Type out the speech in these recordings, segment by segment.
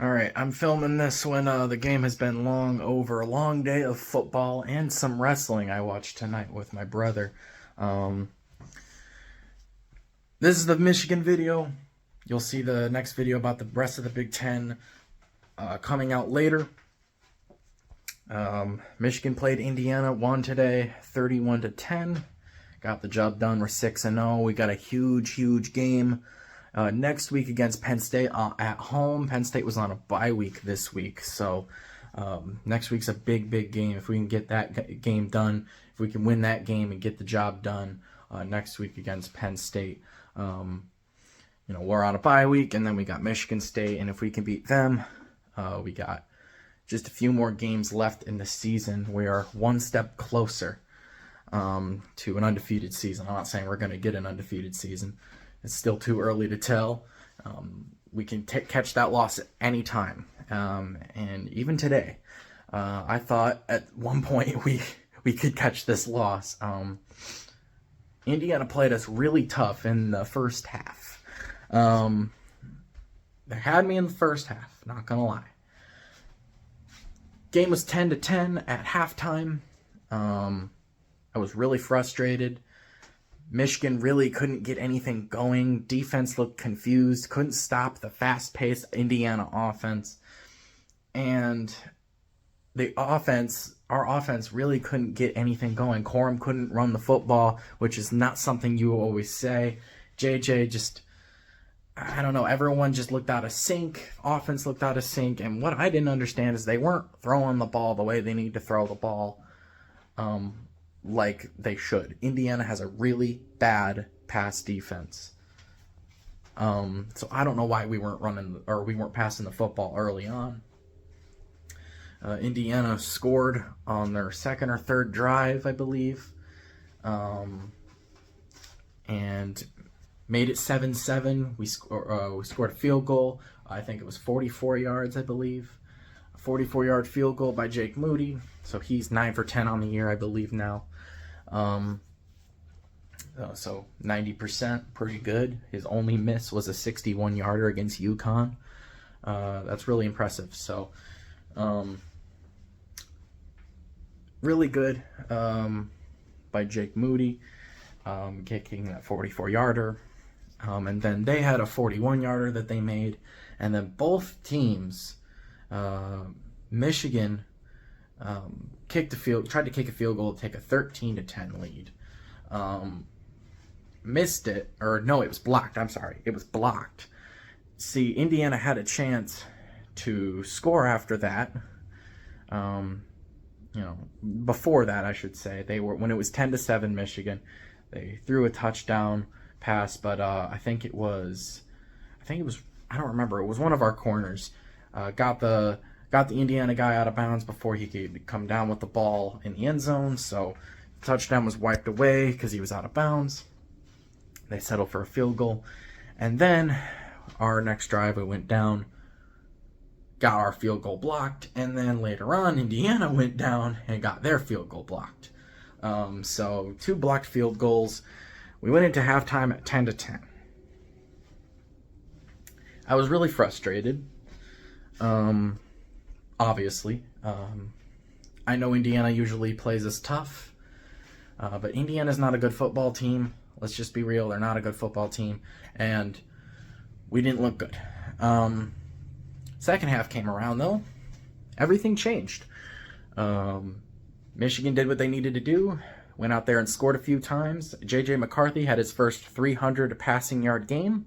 Alright, I'm filming this when the game has been long over. A long day of football and some wrestling I watched tonight with my brother. Um, this is the Michigan video. You'll see the next video about the rest of the Big Ten coming out later. Michigan played Indiana, won today, 31-10. Got the job done. We're 6-0. We got a huge game next week against Penn State at home. Penn State was on a bye week this week, so next week's a big game. If we can get that game done, if we can win that game and get the job done next week against Penn State, we're on a bye week, and then we got Michigan State, and if we can beat them, we got just a few more games left in the season. We are one step closer to an undefeated season. I'm not saying we're going to get an undefeated season. It's still too early to tell. We can catch that loss at any time. And even today, I thought at one point we could catch this loss. Indiana played us really tough in the first half. They had me in the first half, not going to lie. Game was 10-10 at halftime. I was really frustrated. Michigan really couldn't get anything going. Defense looked confused, couldn't stop the fast-paced Indiana offense. And our offense really couldn't get anything going. Corum couldn't run the football, which is not something you always say. JJ just, I don't know, everyone just looked out of sync. Offense looked out of sync. And what I didn't understand is they weren't throwing the ball the way they need to throw the ball. Like they should. Indiana has a really bad pass defense. So I don't know why we weren't passing the football early on. Indiana scored on their second or third drive, I believe, and made it 7-7. We scored a field goal. I think it was 44 yards, I believe. A 44-yard field goal by Jake Moody. So he's 9 for 10 on the year, I believe now. So 90%, pretty good. His only miss was a 61-yarder against UConn. That's really impressive. So, really good by Jake Moody, kicking that 44-yarder. And then they had a 41-yarder that they made. And then both teams, Michigan tried to kick a field goal to take a 13-10 lead. Missed it, or no, it was blocked. I'm sorry, it was blocked. See, Indiana had a chance to score after that. Before that, I should say, when it was 10-7 Michigan, they threw a touchdown pass, but I don't remember. It was one of our corners. Got the Indiana guy out of bounds before he could come down with the ball in the end zone, so the touchdown was wiped away because he was out of bounds. They settled for a field goal, and then our next drive, we went down, got our field goal blocked, and then later on, Indiana went down and got their field goal blocked. So 2 blocked field goals. We went into halftime at 10-10. I was really frustrated. Obviously. I know Indiana usually plays us tough, but Indiana's not a good football team. Let's just be real, they're not a good football team, and we didn't look good. Second half came around, though. Everything changed. Michigan did what they needed to do, went out there and scored a few times. J.J. McCarthy had his first 300 passing yard game.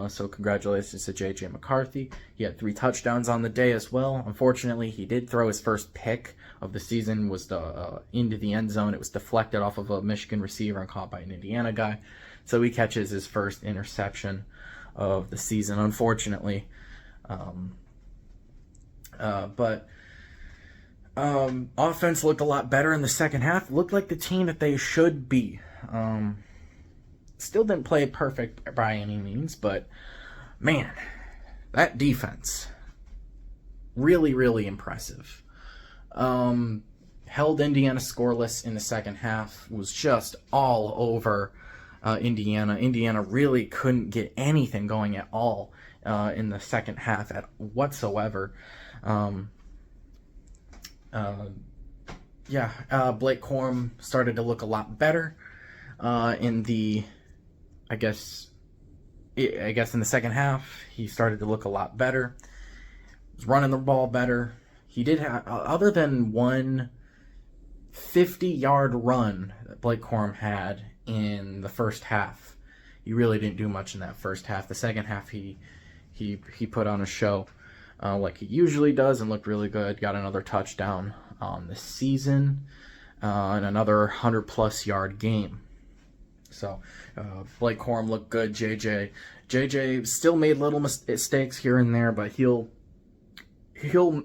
So congratulations to J.J. McCarthy. He had 3 touchdowns on the day as well. Unfortunately, he did throw his first pick of the season, was into the end zone. It was deflected off of a Michigan receiver and caught by an Indiana guy. So he catches his first interception of the season, unfortunately. But offense looked a lot better in the second half. Looked like the team that they should be. Still didn't play perfect by any means, but man, that defense, really impressive. Held Indiana scoreless in the second half, was just all over Indiana. Indiana really couldn't get anything going at all in the second half at whatsoever. Um, uh, Blake Corum started to look a lot better in the, I guess in the second half. He started to look a lot better. He was running the ball better. He did have, other than one 50-yard run that Blake Corum had in the first half. He really didn't do much in that first half. The second half, he put on a show like he usually does and looked really good. Got another touchdown on the season and another 100-plus yard game. So Blake Corum looked good. JJ still made little mistakes here and there, but he'll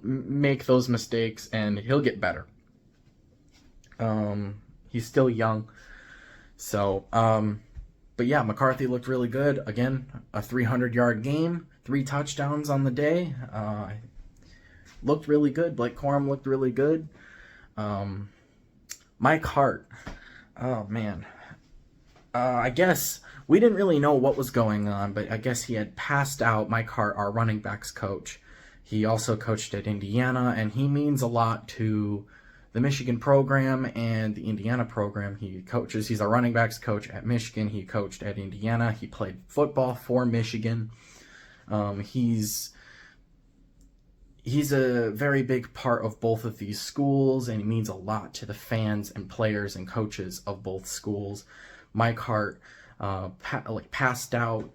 make those mistakes and he'll get better. He's still young. So, but yeah, McCarthy looked really good. Again, a 300-yard game, 3 touchdowns on the day. Looked really good. Blake Corum looked really good. Mike Hart. Oh, man. I guess we didn't really know what was going on, but I guess he had passed out. Mike Hart, our running backs coach. He also coached at Indiana, and he means a lot to the Michigan program and the Indiana program. He coaches. He's a running backs coach at Michigan. He coached at Indiana. He played football for Michigan. He's a very big part of both of these schools, and he means a lot to the fans and players and coaches of both schools. Mike Hart passed out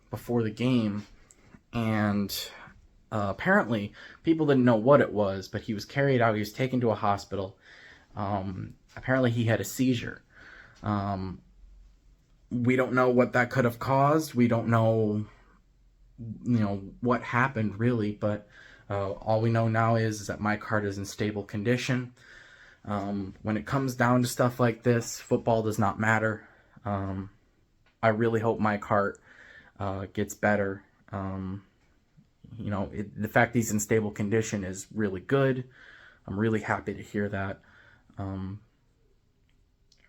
before the game, and apparently people didn't know what it was, but he was carried out. He was taken to a hospital. Apparently he had a seizure. We don't know what that could have caused. We don't know, what happened really, but all we know now is that Mike Hart is in stable condition. When it comes down to stuff like this, football does not matter. I really hope Mike Hart gets better. The fact he's in stable condition is really good. I'm really happy to hear that.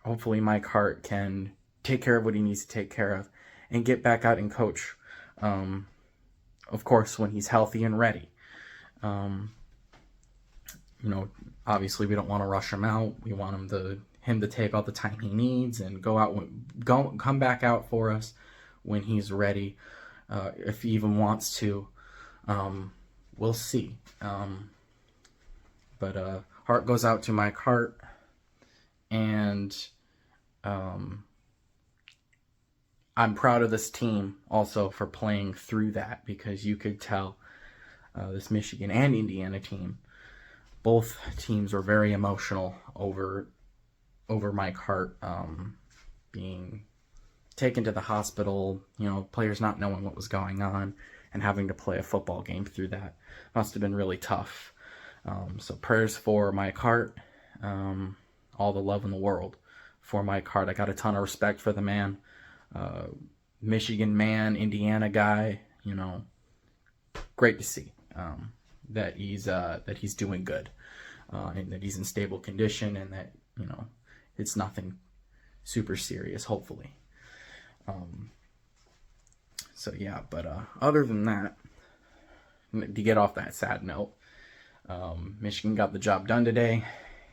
Hopefully Mike Hart can take care of what he needs to take care of and get back out and coach. Of course, when he's healthy and ready. Obviously we don't want to rush him out. We want him to take all the time he needs and come back out for us when he's ready, if he even wants to. We'll see. But heart goes out to Mike Hart, and I'm proud of this team also for playing through that, because you could tell this Michigan and Indiana team, both teams were very emotional over Mike Hart being taken to the hospital, players not knowing what was going on and having to play a football game through that. Must have been really tough. So prayers for Mike Hart, all the love in the world for Mike Hart. I got a ton of respect for the man. Michigan man, Indiana guy, great to see that he's doing good, and that he's in stable condition, and that it's nothing super serious, hopefully. But other than that, to get off that sad note, Michigan got the job done today.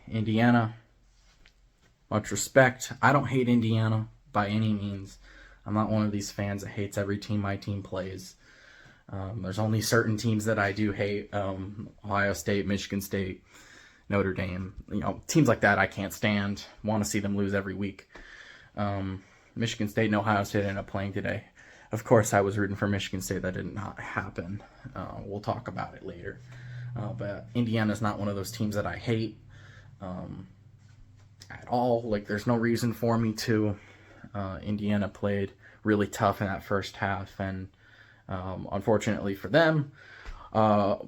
Indiana, much respect. I don't hate Indiana by any means. I'm not one of these fans that hates every team my team plays. There's only certain teams that I do hate. Ohio State, Michigan State, Notre Dame. Teams like that I can't stand. Want to see them lose every week. Michigan State and Ohio State ended up playing today. Of course, I was rooting for Michigan State. That did not happen. We'll talk about it later. But Indiana's not one of those teams that I hate at all. There's no reason for me to. Indiana played really tough in that first half, and unfortunately for them,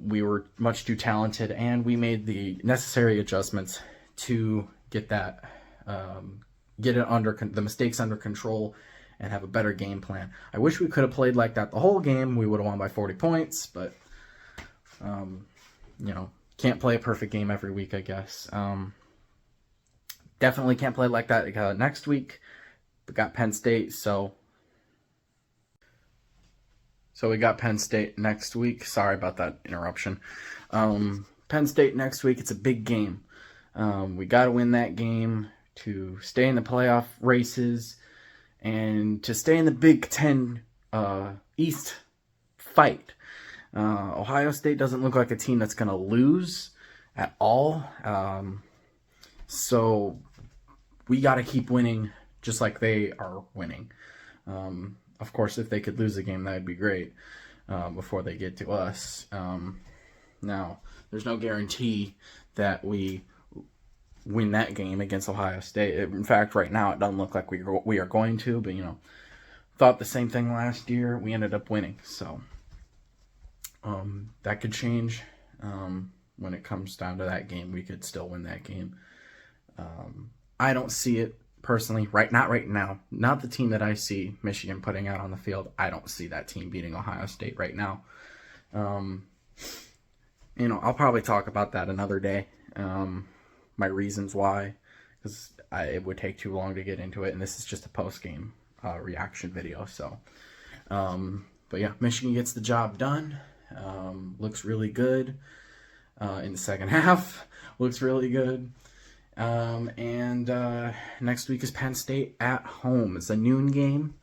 we were much too talented, and we made the necessary adjustments to get that, get it the mistakes under control, and have a better game plan. I wish we could have played like that the whole game. We would have won by 40 points, but can't play a perfect game every week, I guess. Definitely can't play like that next week. We got Penn State, so So we got Penn State next week. Sorry about that interruption. Penn State next week. It's a big game. We got to win that game to stay in the playoff races and to stay in the Big Ten East fight. Ohio State doesn't look like a team that's going to lose at all. So we got to keep winning just like they are winning. Of course, if they could lose a game, that would be great before they get to us. Now, there's no guarantee that we win that game against Ohio State. In fact, right now, it doesn't look like we are going to, but, thought the same thing last year. We ended up winning, so that could change. When it comes down to that game, we could still win that game. I don't see it personally, not right now. Not the team that I see Michigan putting out on the field. I don't see that team beating Ohio State right now. I'll probably talk about that another day. My reasons why, because it would take too long to get into it, and this is just a post-game reaction video. So, but yeah, Michigan gets the job done. Looks really good in the second half. Looks really good. And next week is Penn State at home. It's a noon game.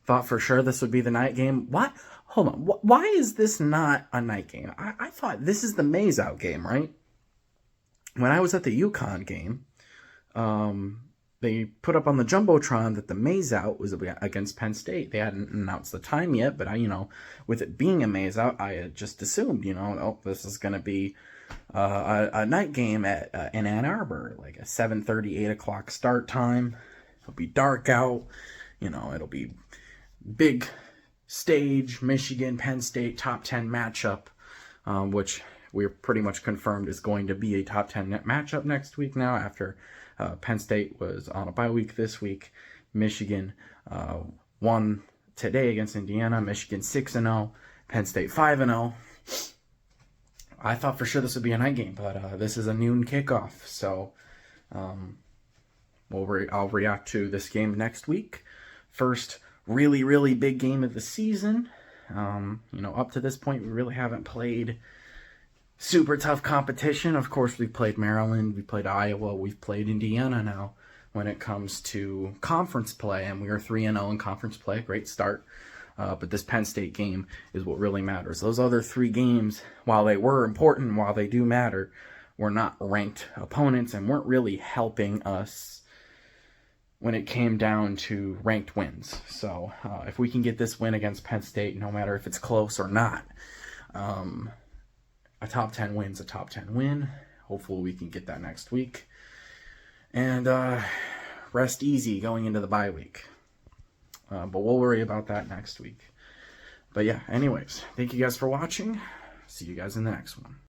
Thought for sure this would be the night game. What? Hold on. Why is this not a night game? I thought this is the Mays-Out game, right? When I was at the UConn game, they put up on the Jumbotron that the Mays-Out was against Penn State. They hadn't announced the time yet, but with it being a Mays-Out, I had just assumed, this is going to be a night game in Ann Arbor, like a 7:30, 8 o'clock start time. It'll be dark out. It'll be big stage, Michigan, Penn State, top 10 matchup, which we're pretty much confirmed is going to be a top 10 matchup next week now after Penn State was on a bye week this week. Michigan won today against Indiana. Michigan 6-0. Penn State 5-0. I thought for sure this would be a night game, but this is a noon kickoff. So I'll react to this game next week. First really, really big game of the season. Up to this point, we really haven't played super tough competition. Of course, we played Maryland, we played Iowa, we've played Indiana now when it comes to conference play, and we are 3-0 in conference play. Great start. But this Penn State game is what really matters. Those other three games, while they were important, while they do matter, were not ranked opponents and weren't really helping us when it came down to ranked wins. So if we can get this win against Penn State, no matter if it's close or not, a top 10 win's a top 10 win. Hopefully we can get that next week. And rest easy going into the bye week. But we'll worry about that next week. But yeah, anyways, thank you guys for watching. See you guys in the next one.